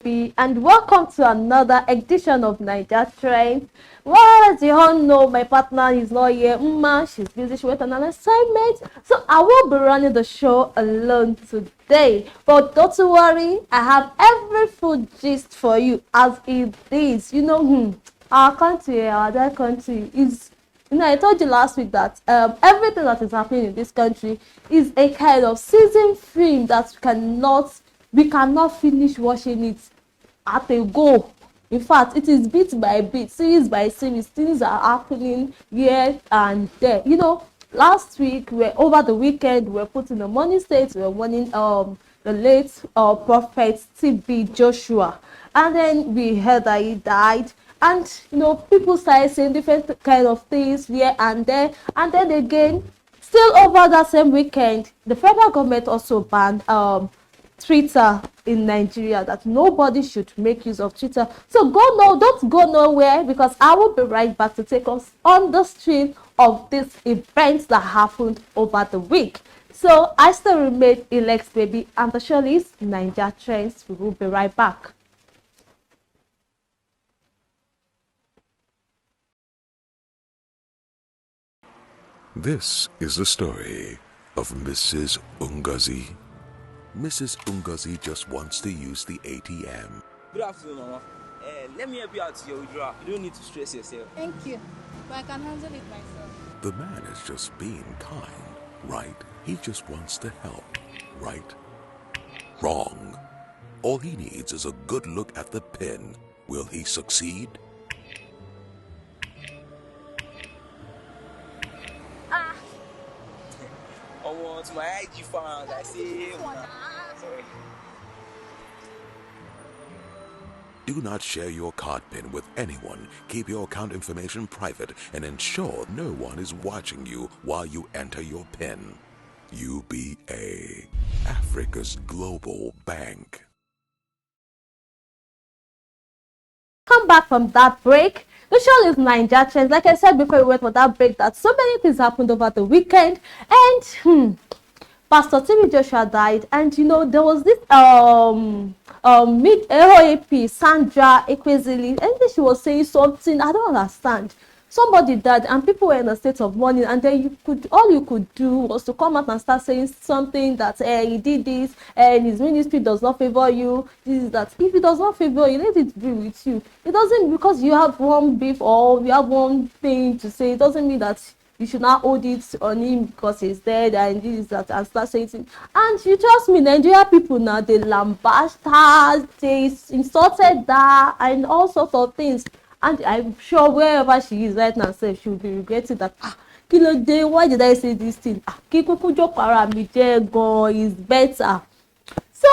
baby, and welcome to another edition of Naija Trend. Well, as you all know, my partner is not here. She's busy. She went on an assignment, so I will be running the show alone today. But don't worry, I have every full gist for you as it is. Our country, our dear country is. I told you last week that everything that is happening in this country is a kind of season film that we cannot finish watching it at a go. In fact, it is bit by bit, series by series. Things are happening here and there. Last week, over the weekend, we were put in the morning state. We were mourning the late prophet T.B. Joshua, and then we heard that he died. And people started saying different kind of things here and there. And then again, still over that same weekend, the federal government also banned Twitter in Nigeria, that nobody should make use of Twitter. So don't go nowhere, because I will be right back to take us on the stream of these events that happened over the week. So I still remain Elex Baby, and the show is Naija Trends. We will be right back. This is the story of Mrs. Ungazi. Mrs. Ungazi just wants to use the ATM. Good afternoon, Mama. Let me help you out to your withdrawal. You don't need to stress yourself. Thank you, but I can handle it myself. The man is just being kind, right? He just wants to help, right? Wrong. All he needs is a good look at the pin. Will he succeed? To my IG fans, I say, sorry. Do not share your card pin with anyone. Keep your account information private and ensure no one is watching you while you enter your pin. UBA, Africa's global bank. Come back from that break. The show is Naija Trend. Like I said before we went for that break, that so many things happened over the weekend, and Pastor T.B. Joshua died, and there was this AOAP Sandra Ekwezili, and then she was saying something I don't understand. Somebody died and people were in a state of mourning, and then all you could do was to come out and start saying something that he did this and his ministry does not favor you, this is that. If it does not favor you, let it be with you. It doesn't, because you have one beef or you have one thing to say, it doesn't mean that you should not hold it on him because he's dead and this is that, and start saying things. And you trust me, Nigeria people now, they lambasted her, they insulted her and all sorts of things. And I'm sure wherever she is right now, she will be regretting that. Kilo day, why did I say this thing? Is better. So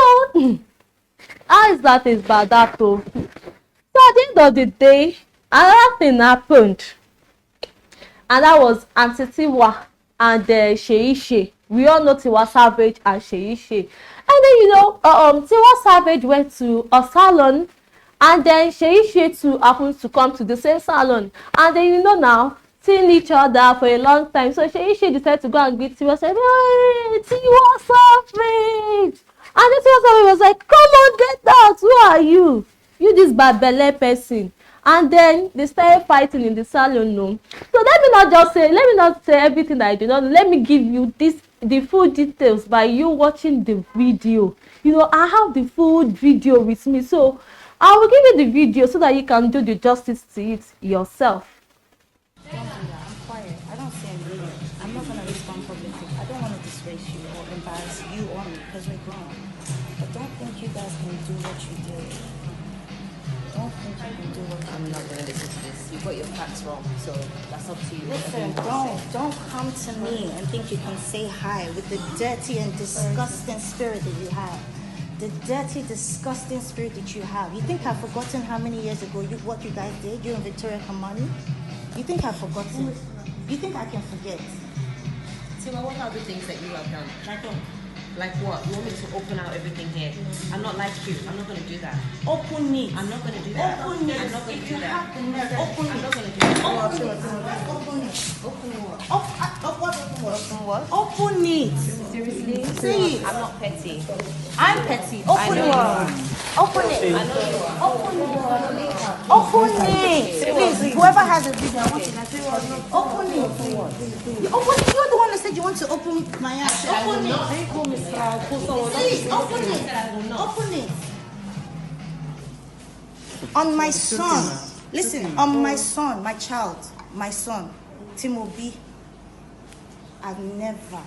how is that is bad that though? So at the end of the day, another thing happened. And that was Auntie Tiwa and Sheishe. We all know Tiwa Savage and Sheishe. And then Tiwa Savage went to a salon, and then Sheishe too happens to come to the same salon. And then now seeing each other for a long time. So Sheishe decided to go and greet Tiwa, said, "Hey, Tiwa Savage." And then Tiwa Savage was like, "Come on, get out. Who are you? You this babele person." And then they started fighting in the salon. No. So let me not say everything that I do not know. Let me give you the full details by you watching the video. I have the full video with me, so I will give you the video so that you can do the justice to it yourself. I'm quiet. I don't say anything. I'm not going to respond publicly. I don't want to disgrace you or embarrass you or me, because we're grown. But don't think you guys can do what you do. Don't think you can do what I'm not going to listen to this. You've got your facts wrong, so that's up to you. Listen, don't come to me and think you can say hi with the dirty and disgusting spirit that you have. The dirty, disgusting spirit that you have. You think I've forgotten how many years ago what you guys did, you and Victoria Kamani? You think I've forgotten? You think I can forget? Tima, what are the things that you have done? Like what? You want me to open out everything here? I'm not like you. I'm not going to do that. Open it. I'm not going to do that. Open it. I'm not going to do that. Open it. I'm not going to do that. Open it. Open what? Open what? Open it. Seriously? See it. I'm not petty. I'm petty. I Open know it. you are. Open it. Open it. Please, whoever has a video, I want you to open it. You open it. You're the one that said you want to open my ass. Open it. Please, open it. Open it. On my son. Listen, on my son, my child, my son, Timobi, I've never.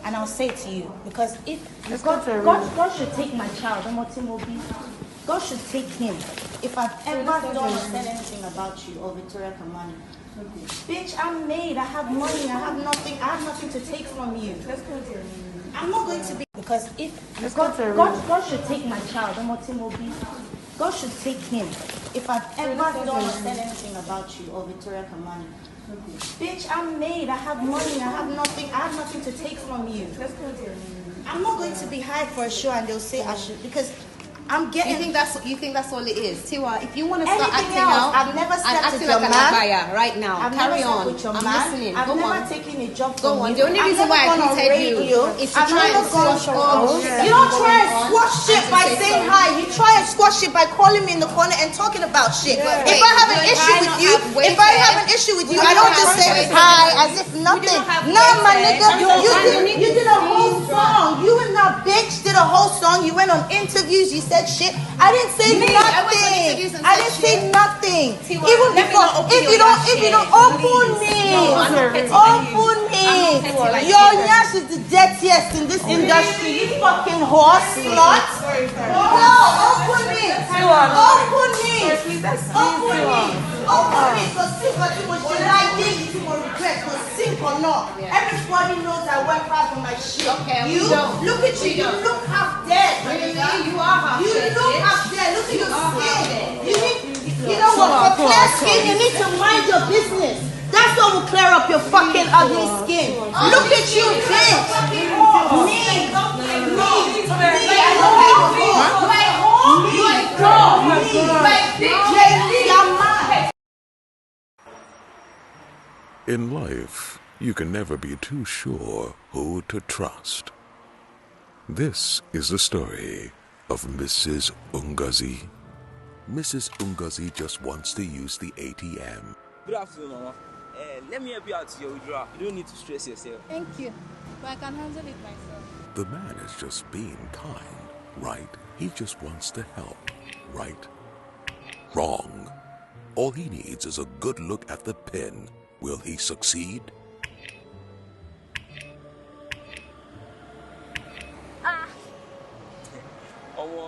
And I'll say it to you, because if God should take my child, Timobi, God should take him. If I've ever done said anything about you or Victoria Kamani, bitch, I'm made. I have money. I have nothing to take from you. I'm not going to be, because if God should take my child, Timobi, God should take him. If I've ever done said anything about you or Victoria Kamani, bitch, I'm made. I have money. I have nothing to take from you. I'm not going to be high for a show and they'll say I should, because I'm getting. You think that's all it is, Tiwa? If you want to start Anything acting else, out, I've never stepped with your like man. Abaya right now. I've Carry never on. With your I'm man. listening. I've Go never on. taken a job Go from on. you. The only I've reason never why I gone on hated you radio. is to I've try never and gone squash from all. You don't try and squash shit by saying hi. You try and squash shit by calling me in the corner and talking about shit. Yeah. If I have an issue with you, I don't just say hi as if nothing. Nah, my nigga, you did a whole song. You and that bitch did a whole song. You went on interviews. You said shit. I didn't say nothing. I didn't say nothing. Even before, if you don't open me, your nyash is the dirtiest in this industry. You fucking horse slut. No, open me. Because see what you like, you will regret, because sink or not. Everybody knows I work hard for my shit. Okay, you look at you. You look half dead. You are half dead. You look half dead. Look at your skin. You know what? For clear skin, you need to mind your business. That's what will clear up your fucking ugly skin. Look at you, bitch. In life, you can never be too sure who to trust. This is the story of Mrs. Ungazi. Mrs. Ungazi just wants to use the ATM. Good afternoon, Mama. Let me help you out to your withdrawal. You don't need to stress yourself. Thank you, but I can handle it myself. The man is just being kind, right? He just wants to help, right? Wrong. All he needs is a good look at the pin. Will he succeed?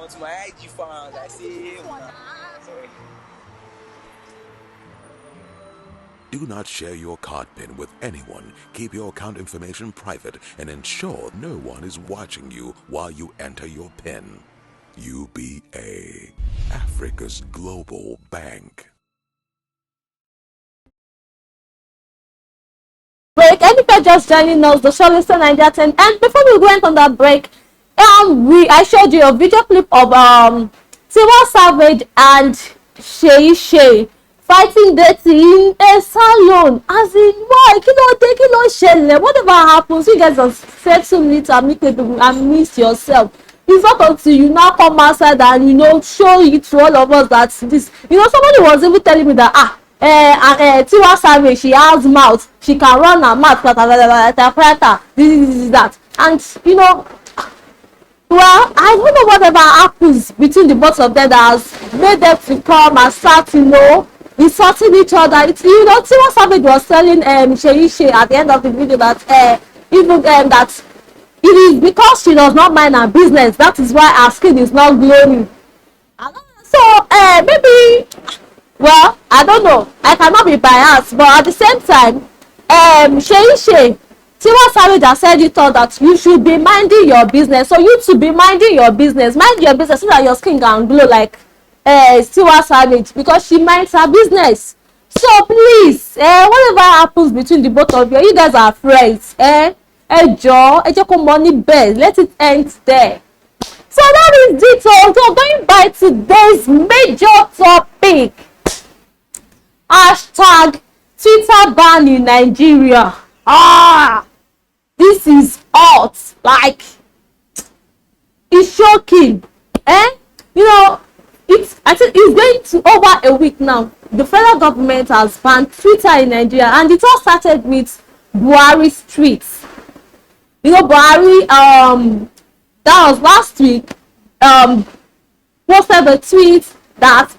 To my IG fans, I say, sorry. Do not share your card pin with anyone. Keep your account information private and ensure no one is watching you while you enter your pin. UBA, Africa's global bank. Break. And if you're just joining us, the show is Naija Trend. And before we went on that break, I showed you a video clip of Tiwa Savage and Shay fighting dirty in a salon. As in, why? Whatever happens, you guys just settle it amicably and miss yourself. It's not until you now come outside and show it to all of us that this. Somebody was even telling me that Tiwa Savage, she has mouth, she can run her mouth, this, that, and well, I don't know whatever happens between the both of them that has made them to come and start, insulting each other. Tiwa Savage was telling Shay at the end of the video that that it is because she does not mind her business, that is why her skin is not glowing. So maybe, well, I don't know, I cannot be biased, but at the same time, Shay Tiwa Savage has said it all that you should be minding your business. So you to be minding your business, mind your business so that your skin can glow like Tiwa Savage, because she minds her business. So please, whatever happens between the both of you guys are friends. Money best, let it end there. So that is it. So going by today's major topic. Hashtag Twitter ban in Nigeria. This is hot. Like, it's shocking. You know, I think it's going to over a week now. The federal government has banned Twitter in Nigeria, and it all started with Buhari streets. You know, Buhari, that was last week, posted a tweet that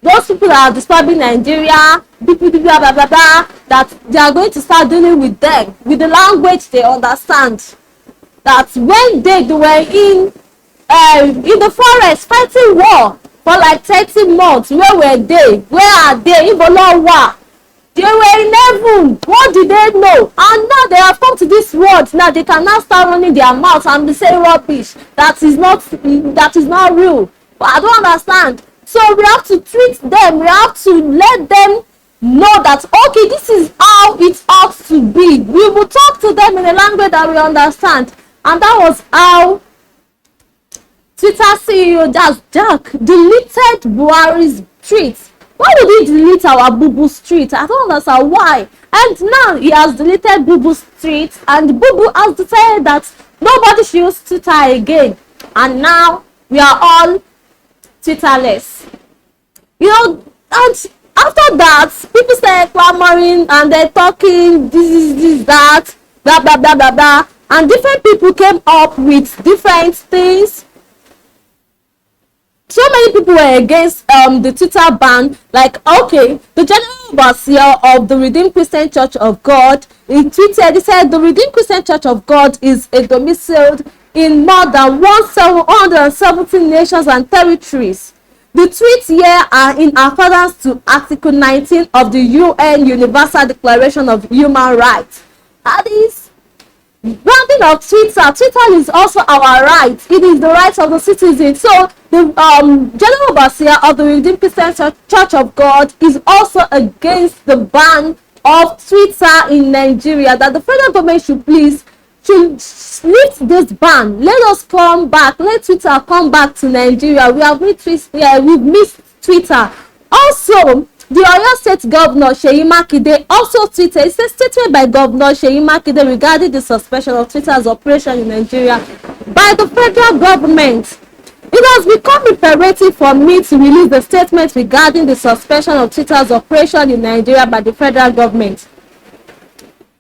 those people that are disturbing Nigeria, blah blah blah blah, that they are going to start dealing with them with the language they understand. That when they were in the forest fighting war for like 30 months, where were they? Where are they? In Bolowa, they were in heaven. What did they know? And now they have come to this world. Now they can now start running their mouths and be saying rubbish that is not real. But I don't understand. So we have to treat them. We have to let them know that, okay, this is how it ought to be. We will talk to them in a language that we understand. And that was how Twitter CEO Jack deleted Buhari's tweet. Why would he delete our Boo street? I don't understand why. And now he has deleted Boo street, and Boo has decided that nobody should use Twitter again. And now we are all Twitterless. You know, and after that, people started clamoring and they're talking this, that, blah blah blah blah blah, and different people came up with different things. So many people were against the Twitter ban. Like, okay, the general overseer of the Redeemed Christian Church of God, he tweeted, he said the Redeemed Christian Church of God is a domiciled in more than 170 nations and territories. The tweets here are in accordance to Article 19 of the UN Universal Declaration of Human Rights. That is branding of Twitter. Twitter is also our right. It is the rights of the citizen. So the general overseer of the Redeemed Christian Church of God is also against the ban of Twitter in Nigeria. That the federal government should lift this ban. Let us come back. Let Twitter come back to Nigeria. We've missed Twitter. Also, the Oyo State Governor Seyi Makinde also tweeted. It's a statement by Governor Seyi Makinde regarding the suspension of Twitter's operation in Nigeria by the federal government. It has become imperative for me to release the statement regarding the suspension of Twitter's operation in Nigeria by the federal government.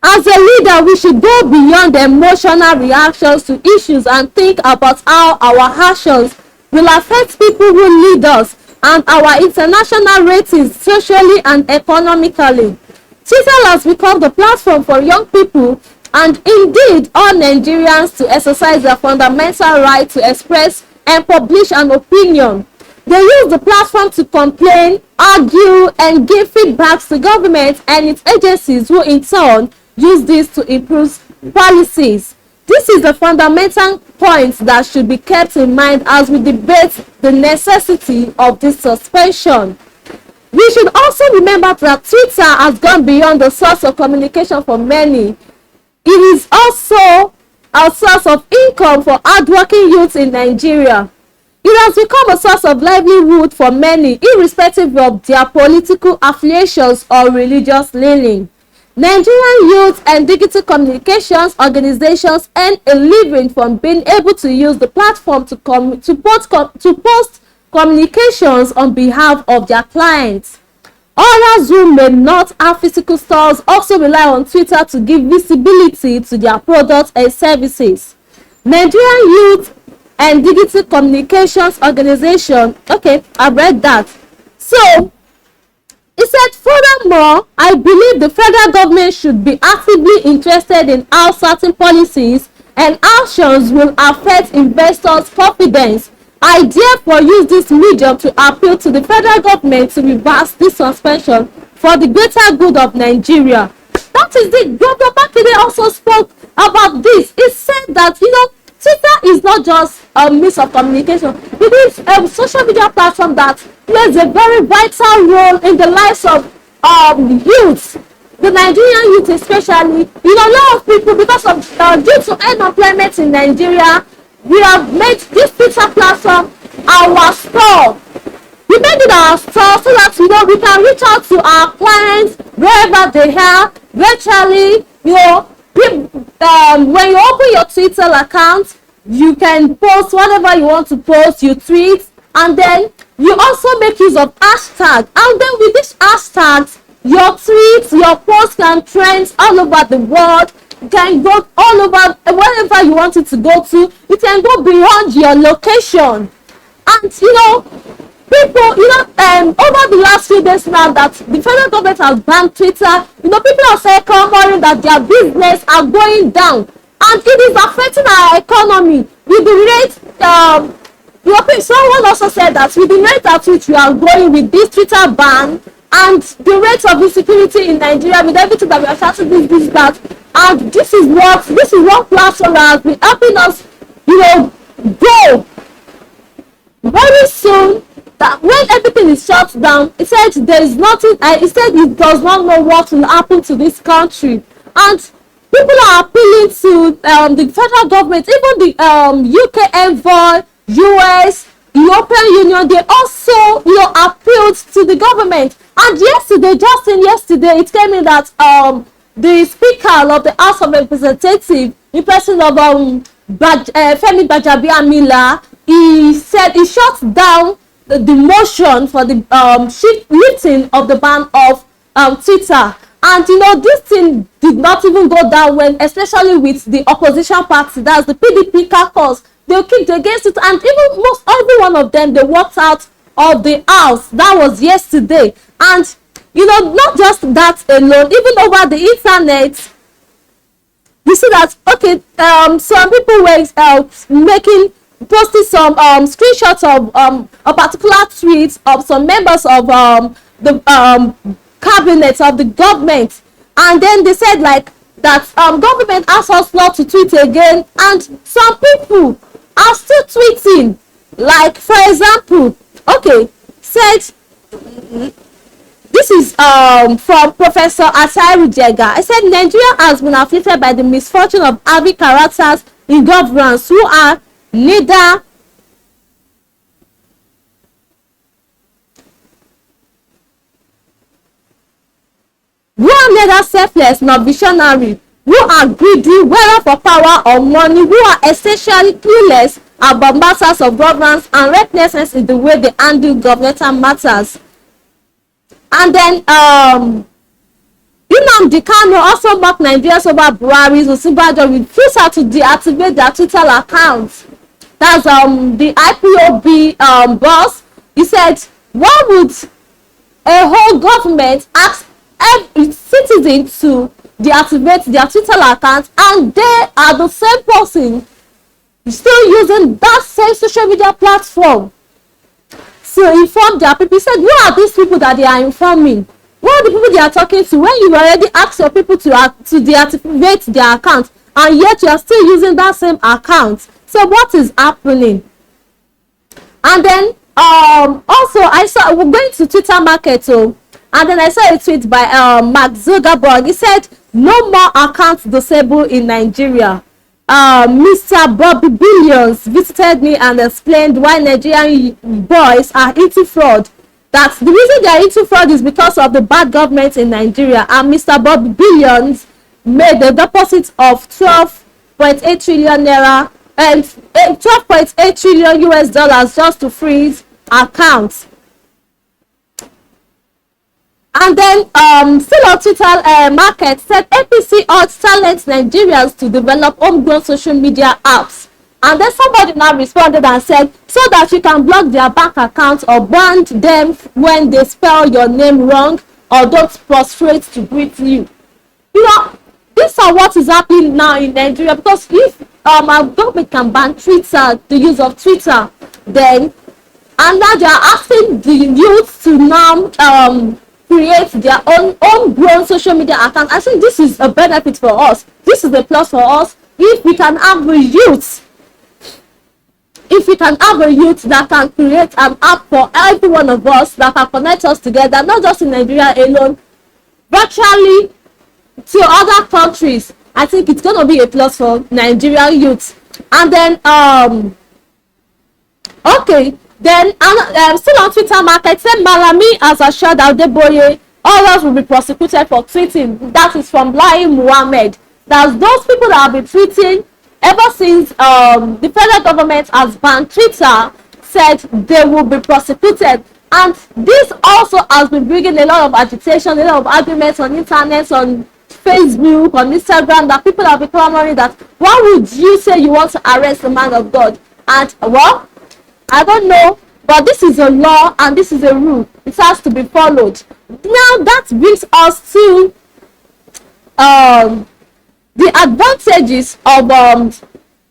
As a leader, we should go beyond emotional reactions to issues and think about how our actions will affect people who lead us and our international ratings socially and economically. Twitter has become the platform for young people and indeed all Nigerians to exercise their fundamental right to express and publish an opinion. They use the platform to complain, argue, and give feedbacks to government and its agencies, who in turn use this to improve policies. This is the fundamental point that should be kept in mind as we debate the necessity of this suspension. We should also remember that Twitter has gone beyond the source of communication for many. It is also a source of income for hardworking youths in Nigeria. It has become a source of livelihood for many, irrespective of their political affiliations or religious leaning. Nigerian youth and digital communications organizations earn a living from being able to use the platform to post communications on behalf of their clients. Others who may not have physical stores also rely on Twitter to give visibility to their products and services. Nigerian Youth and Digital Communications Organization, okay, I've read that. So, he said, furthermore, I believe the federal government should be actively interested in how certain policies and actions will affect investors' confidence. I therefore use this medium to appeal to the federal government to reverse this suspension for the greater good of Nigeria. That is it. Governor Makinde also spoke about this. He said that, Twitter is not just a means of communication. It is a social media platform that plays a very vital role in the lives of youth, the Nigerian youth especially. A lot of people, because of due to unemployment in Nigeria, we have made this Twitter platform our store. We made it our store so that we can reach out to our clients wherever they are virtually. When you open your Twitter account, you can post whatever you want to post, you tweet, and then you also make use of hashtag, and then with these hashtags your tweets, your posts can trend all over the world. You can go all over wherever you want it to go to. You can go beyond your location. And people, over the last few days now that the federal government has banned Twitter, people are saying clamoring that their business are going down, and it is affecting our economy with the rate. Someone also said that with the rate at which we are going with this Twitter ban and the rate of insecurity in Nigeria, with everything that we are starting this, that, and this is what platform has been helping us, go very soon. That when everything is shut down, it said there is nothing. It said it does not know what will happen to this country, and people are appealing to the federal government, even the UK envoy, US, European Union. They also appealed to the government. And yesterday, just in yesterday, it came in that the Speaker of the House of Representatives, in person of Femi Gbajabiamila, he said he shut down the motion for the lifting of the ban of Twitter. And this thing did not even go down when, especially with the opposition party, that's the PDP caucus, they kicked against it, and even every one of them, they walked out of the house. That was yesterday. And not just that alone, even over the internet, you see that some people were posting some screenshots of a particular tweet of some members of the cabinet of the government, and then they said that government asked us not to tweet again, and some people are still tweeting. Like, for example, said, this is from Professor Asairu Jega. I said Nigeria has been afflicted by the misfortune of having characters in governance who are neither selfless nor visionary, who are greedy, whether for power or money, who are essentially clueless about matters of governance and recklessness in the way they handle governmental matters. And then Nnamdi Kanu also mocked Nigerians over Buhari's Osinbajo with refusal to deactivate their Twitter accounts. That's the IPOB boss. He said, why would a whole government ask every citizen to deactivate their Twitter account, and they are the same person still using that same social media platform to inform their people? He said, who are these people that they are informing? Who are the people they are talking to when you already asked your people to deactivate their account, and yet you are still using that same account? So what is happening? And then also we're going to Twitter market, and then I saw a tweet by Mark Zuckerberg. He said, no more accounts disabled in Nigeria. Mr. Bobby Billions visited me and explained why Nigerian boys are into fraud. That the reason they are into fraud is because of the bad government in Nigeria. And Mr. Bobby Billions made a deposit of 12.8 trillion naira and 12.8 trillion US dollars just to freeze accounts. And then still on Twitter market, said APC urged talent Nigerians to develop homegrown social media apps. And then somebody now responded and said, so that you can block their bank accounts or ban them when they spell your name wrong or don't prostrate to greet you. These are what is happening now in Nigeria, because if our government can ban Twitter, the use of Twitter, then, and now they are asking the youth to now create their own homegrown social media account. I think this is a benefit for us. This is a plus for us. If we can have a youth, that can create an app for every one of us that can connect us together, not just in Nigeria alone, virtually to other countries, I think it's going to be a plus for Nigerian youth. And then then still on Twitter market, said Malami has assured Adeboye others will be prosecuted for tweeting. That is from Lai Muhammad. That's those people that have been tweeting ever since the federal government has banned Twitter, said they will be prosecuted. And this also has been bringing a lot of agitation, a lot of arguments on internet, on Facebook, on Instagram, that people have been clamoring that, why would you say you want to arrest a man of God? And well, I don't know, but this is a law and this is a rule. It has to be followed. Now that brings us to the advantages of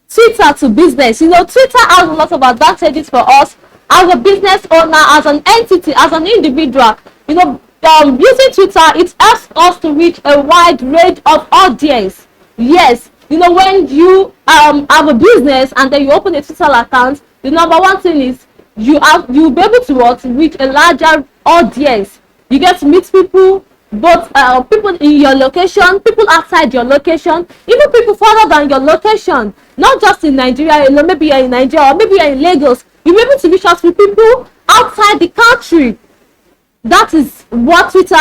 Twitter to business. Twitter has a lot of advantages for us as a business owner, as an entity, as an individual. Using Twitter, it helps us to reach a wide range of audience. Yes, when you have a business and then you open a Twitter account, the number one thing is you'll be able to reach a larger audience. You get to meet people, both people in your location, people outside your location, even people further than your location, not just in Nigeria. Maybe you're in Nigeria or maybe you're in Lagos. You'll be able to reach out to people outside the country. That is what Twitter,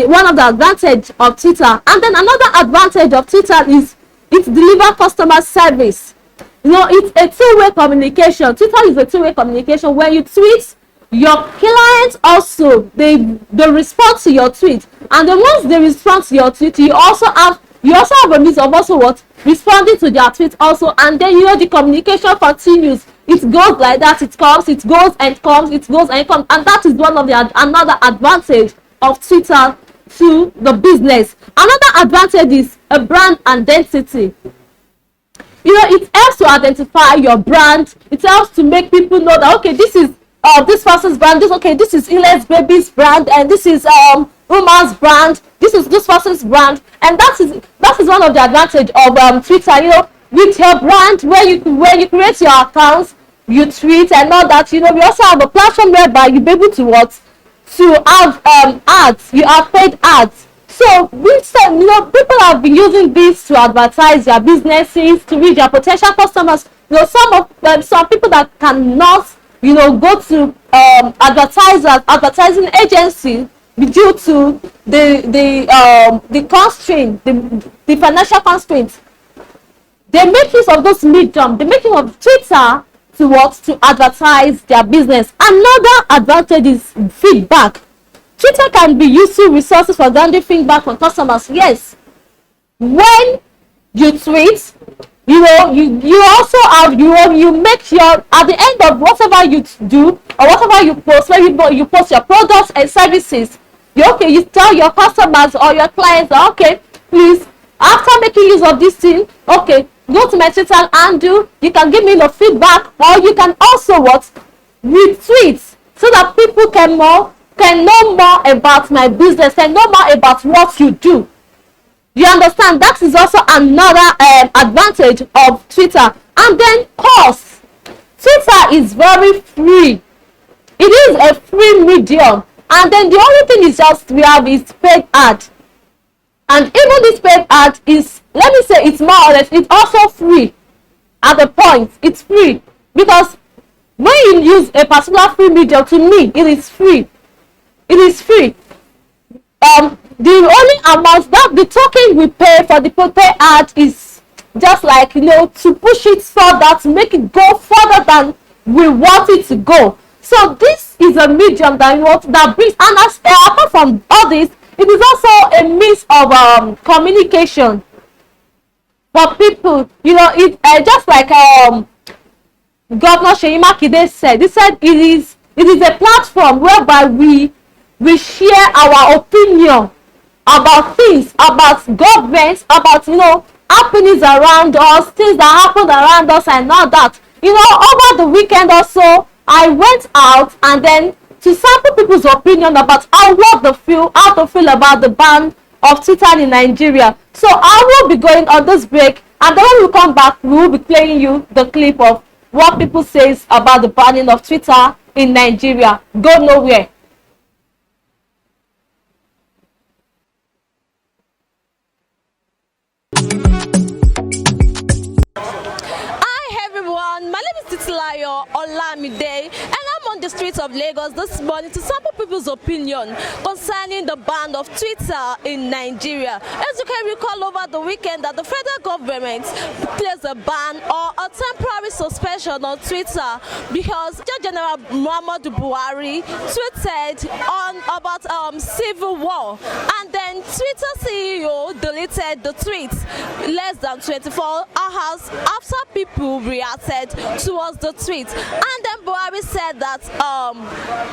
one of the advantage of Twitter. And then another advantage of Twitter is it delivers customer service. It's a two-way communication. Twitter is a two-way communication. When you tweet, your clients also they respond to your tweet, and then once they respond to your tweet, you also have a means of also responding to their tweet also, and then the communication continues. It goes like that. It comes, it goes and comes, it goes and comes, and that is one of the another advantage of Twitter to the business. Another advantage is a brand identity. It helps to identify your brand. It helps to make people know that, okay, this is this person's brand. This is Ile's baby's brand, and this is Uma's brand. This is this person's brand, and that is one of the advantage of Twitter. With your brand, when you create your accounts, you tweet and all that. We also have a platform whereby you'll be able to have ads. You have paid ads. So we said, people have been using this to advertise their businesses, to reach their potential customers. Some people that cannot, go to advertising agency due to the constraint, the financial constraints. They make use of those medium. They make use of Twitter to advertise their business. Another advantage is feedback. Twitter can be useful resources for gathering feedback from customers. Yes, when you tweet, you also have you make sure at the end of whatever you do or whatever you post, when you post your products and services, you tell your customers or your clients, okay, please, after making use of this thing, okay, go to my Twitter handle. You can give me the feedback, or you can also retweet, so that people can know more about my business and know more about what you do. You understand? That is also another advantage of Twitter. And then cost. Twitter is very free. It is a free medium. And then the only thing is just we have is paid ad. And even this paid ad is, let me say, it's more or less, it's also free. At the point, it's free. Because when you use a particular free medium, to me, it is free. It is free. The only amount that the token we pay for the pay ad is just like, to push it further, to make it go further than we want it to go. So this is a medium that brings, and apart from all this, it is also a means of communication for people. It just like Governor Seyi Makinde said. He said it is a platform whereby we share our opinion about things, about governments, about happenings around us, things that happen around us and all that. Over the weekend or so, I went out and then to sample people's opinion about how to feel about the ban of Twitter in Nigeria. So I will be going on this break, and then when we come back, we will be playing you the clip of what people says about the banning of Twitter in Nigeria. Go nowhere. Hi everyone, my name is Titilayo Olamide, and I'm on on the streets of Lagos this morning to sample people's opinion concerning the ban of Twitter in Nigeria. As you can recall, over the weekend that the federal government placed a ban or a temporary suspension on Twitter because General Muhammadu Buhari tweeted on about civil war, and then Twitter CEO deleted the tweet less than 24 hours after people reacted towards the tweet. And then Buhari said that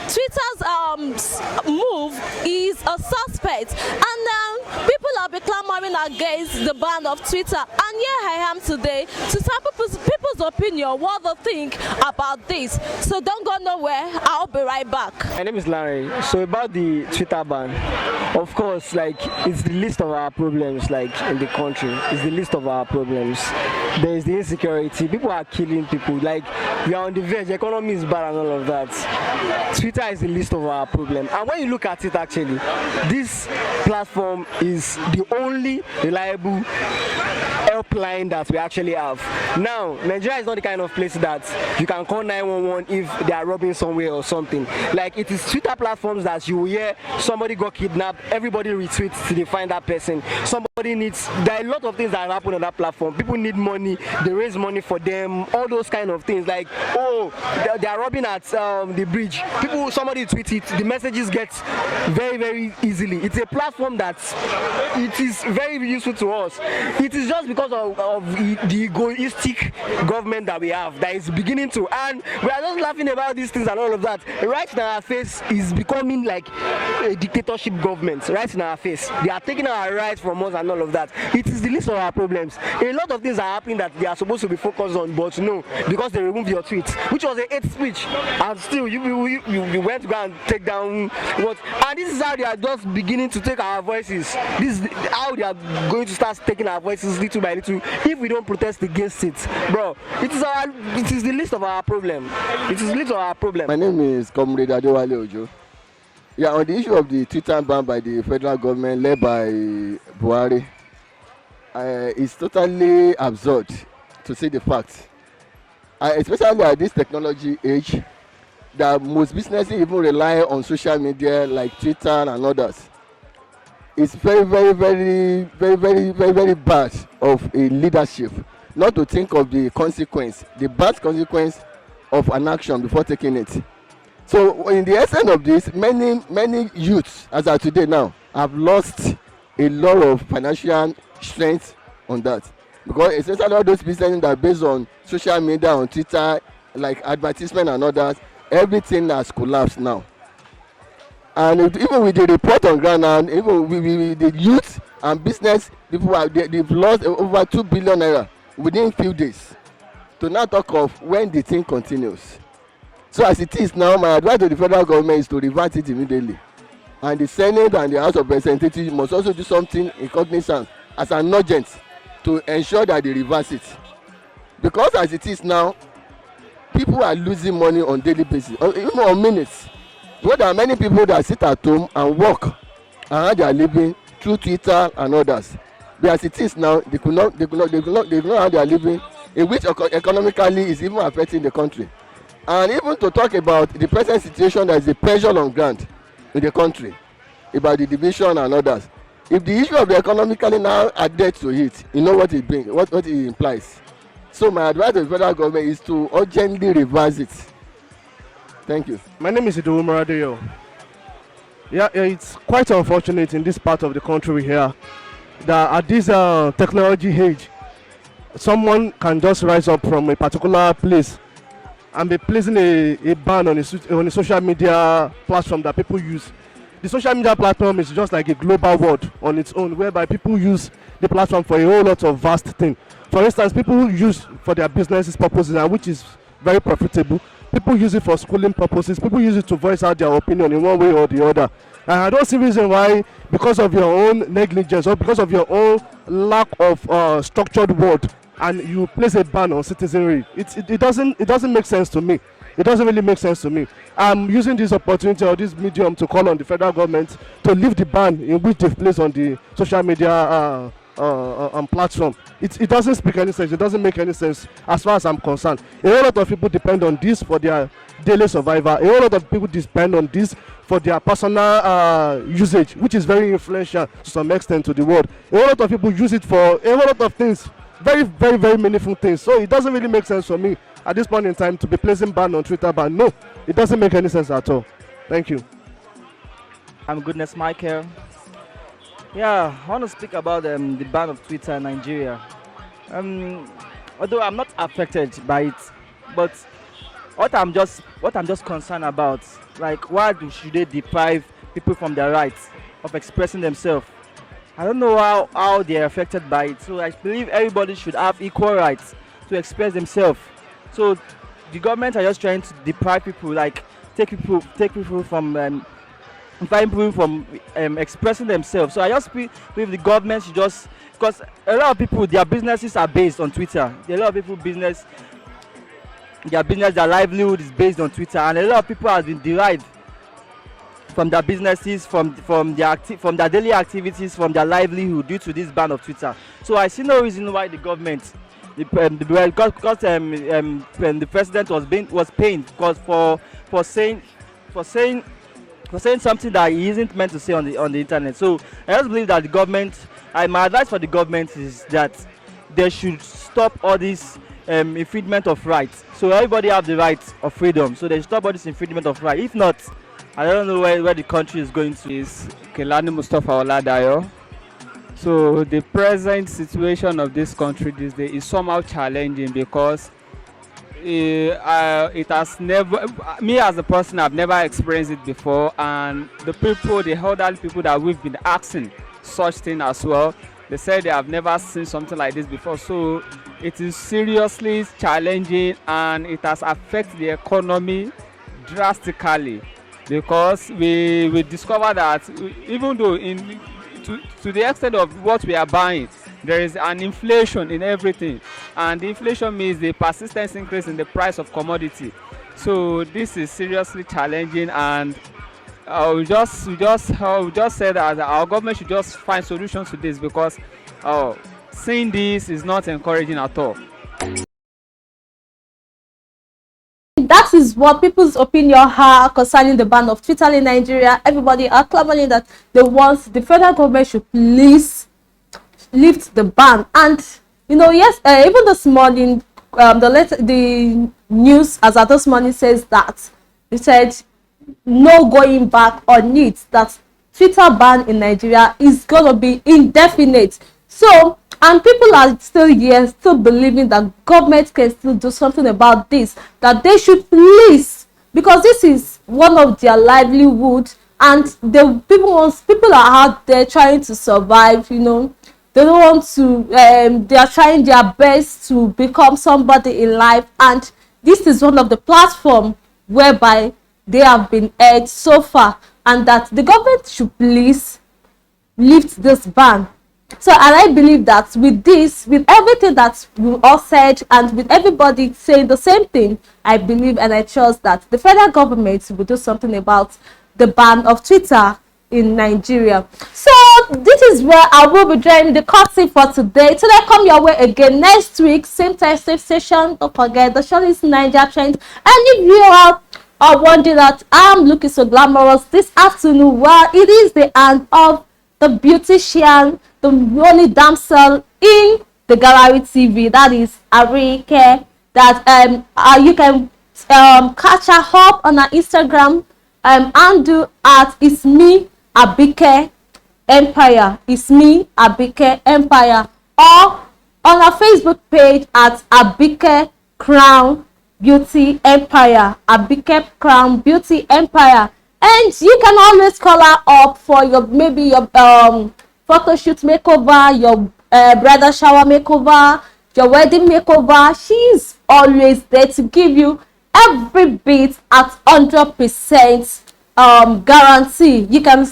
Twitter's move is a suspect, and then people have been clamoring against the ban of Twitter. And here I am today to sample people's opinion, what they think about this. So don't go nowhere, I'll be right back. My name is Larry. So about the Twitter ban, of course, like, it's the list of our problems, like, in the country. It's the list of our problems. There is the insecurity. People are killing people. Like, we are on the verge. The economy is bad and all of that. Twitter is the list of our problem. And when you look at it, actually, this platform is the only reliable helpline that we actually have. Now, Nigeria is not the kind of place that you can call 911 if they are robbing somewhere or something. Like, it is Twitter platforms that you will hear somebody got kidnapped, everybody retweets till they find that person. Somebody needs, there are a lot of things that happen on that platform. People need money, they raise money for them, all those kind of things. Like, oh, they are robbing at the bridge. Somebody tweets it, the messages get very, very easily. It's a platform that it is very useful to us. It is just because of the egoistic government that we have that is beginning to, and we are just laughing about these things and all of that. Right in our face is becoming like a dictatorship government. Right in our face, they are taking our rights from us and all of that. It is the list of our problems. A lot of things are happening that they are supposed to be focused on, but no, because they removed your tweet, which was a hate speech, and still you went to go and take down what, and this is how they are just beginning to take our voices. This is how they are going to start taking our voices little by little if we don't protest against it, bro. It is the list of our problem. It is the list of our problem. My name is Comrade Adewale Ojo. Yeah, on the issue of the Twitter ban by the federal government led by Buhari, it's totally absurd to say the facts. Especially at this technology age, that most businesses even rely on social media like Twitter and others. It's very, very, very, very, very, very, very bad of a leadership not to think of the consequence, the bad consequence of an action before taking it. So in the essence of this, many youths, as of today now, have lost a lot of financial strength on that. Because essentially all those businesses that are based on social media, on Twitter, like advertisement and others, everything has collapsed now. And even with the report on ground, and even with the youth and business, people they've lost over 2 billion naira within few days. To not talk of when the thing continues. So as it is now, my advice to the federal government is to revert it immediately. And the Senate and the House of Representatives must also do something in cognizance as an urgent to ensure that they reverse it. Because as it is now, people are losing money on daily basis, or even on minutes. So there are many people that sit at home and work and earn their living through Twitter and others. But as it is now, they could not earn their living, in which economically is even affecting the country. And even to talk about the present situation, there is a pressure on ground in the country about the division and others. If the issue of the economically now added to it, you know what it brings, what it implies. So my advice to the federal government is to urgently reverse it. Thank you. My name is Idowu Maradeyo. Yeah, it's quite unfortunate in this part of the country we hear that at this technology age, someone can just rise up from a particular place and be placing a ban on a social media platform that people use. The social media platform is just like a global world on its own, whereby people use the platform for a whole lot of vast things. For instance, people use for their businesses purposes, and which is very profitable. People use it for schooling purposes. People use it to voice out their opinion in one way or the other. And I don't see reason why, because of your own negligence or because of your own lack of structured word, and you place a ban on citizenry. It doesn't make sense to me. It doesn't really make sense to me. I'm using this opportunity or this medium to call on the federal government to lift the ban in which they've placed on the social media platform. It doesn't speak any sense. It doesn't make any sense as far as I'm concerned. A whole lot of people depend on this for their daily survival. A whole lot of people depend on this for their personal usage, which is very influential to some extent to the world. A whole lot of people use it for a whole lot of things, very, very, very meaningful things. So it doesn't really make sense for me at this point in time to be placing ban on Twitter ban. No, it doesn't make any sense at all. Thank you. I'm Goodness Michael. Yeah, I want to speak about the ban of Twitter in Nigeria. Although I'm not affected by it, but what I'm just concerned about, like should they deprive people from their rights of expressing themselves? I don't know how they are affected by it. So I believe everybody should have equal rights to express themselves. So the government are just trying to deprive people, like take people from prevent people from expressing themselves. So I just believe the government should just, because a lot of people, their businesses are based on Twitter. A lot of people their livelihood is based on Twitter, and a lot of people have been derived from their businesses, from their daily activities, from their livelihood due to this ban of Twitter. So I see no reason why the government, because the president was pained because for saying something that he isn't meant to say on the internet. So I just believe that the government, my advice for the government is that they should stop all this infringement of rights. So everybody have the right of freedom. So they should stop all this infringement of rights. If not, I don't know where the country is going to. Is Kelani Mustafa Oladayo. So the present situation of this country these days is somehow challenging because it has never, me as a person, I've never experienced it before, and the elderly people that we've been asking such thing as well, they said they have never seen something like this before. So it is seriously challenging, and it has affected the economy drastically, because we discovered that even though to the extent of what we are buying, there is an inflation in everything, and the inflation means the persistent increase in the price of commodity. So this is seriously challenging, and we just say that our government should just find solutions to this, because seeing this is not encouraging at all. That is what people's opinion are concerning the ban of Twitter in Nigeria. Everybody are clamoring that they want the federal government should please lift the ban. And yes, even this morning, the news as of this morning says that it said no going back on it, that Twitter ban in Nigeria is gonna be indefinite. So, and people are still here, still believing that government can still do something about this, that they should please, because this is one of their livelihood, and the people are out there trying to survive. They don't want to, they are trying their best to become somebody in life, and this is one of the platforms whereby they have been aired so far, and that the government should please lift this ban. So, and I believe that with this, with everything that we all said, and with everybody saying the same thing, I believe and I trust that the federal government will do something about the ban of Twitter in Nigeria. So this is where I will be drawing the curtain for today. Till I come your way again next week, same time, same station. Don't forget, the show is Naija Trend. And if you are wondering that I'm looking so glamorous this afternoon, well, it is the end of the beautician, the only damsel in the gallery TV, that is Arike. That you can catch her up on her Instagram handle at It's Me Abike Empire. It's Me Abike Empire, or on our Facebook page at Abike Crown Beauty Empire. Abike Crown Beauty Empire. And you can always call her up for your photo shoot makeover, your bridal shower makeover, your wedding makeover. She's always there to give you every bit at 100% guarantee. You can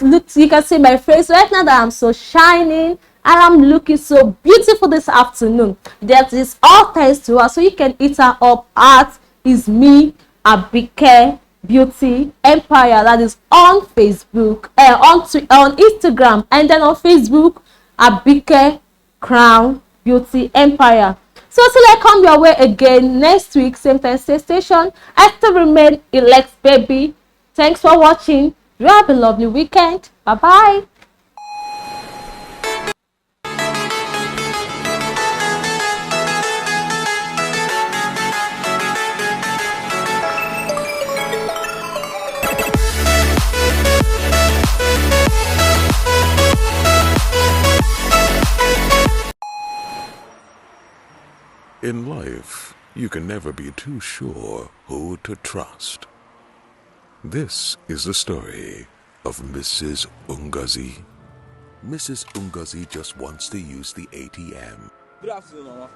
see my face right now that I'm so shining and I'm looking so beautiful this afternoon. That is all thanks to her. So you can hit her up at Is Me Abike Beauty Empire. That is on Facebook, on Instagram, and then on Facebook, Abike Crown Beauty Empire. So till I come your way again next week, same time, same station, I still remain Elect Baby. Thanks for watching. You have a lovely weekend. Bye bye. In life, you can never be too sure who to trust. This is the story of Mrs. Ungazi. Mrs. Ungazi just wants to use the ATM. Good afternoon, Mama.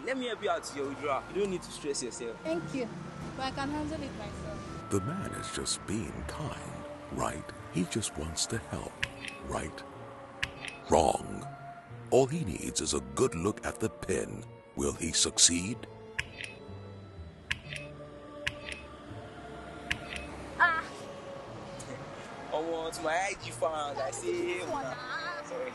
Let me help you out to your withdrawal. You don't need to stress yourself. Thank you, but I can handle it myself. The man is just being kind, right? He just wants to help, right? Wrong. All he needs is a good look at the pin. Will he succeed? I want my IG fans. I say, sorry.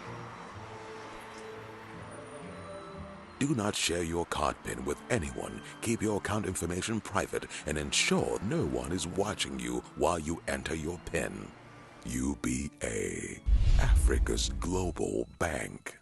Do not share your card pin with anyone. Keep your account information private and ensure no one is watching you while you enter your pin. UBA, Africa's global bank.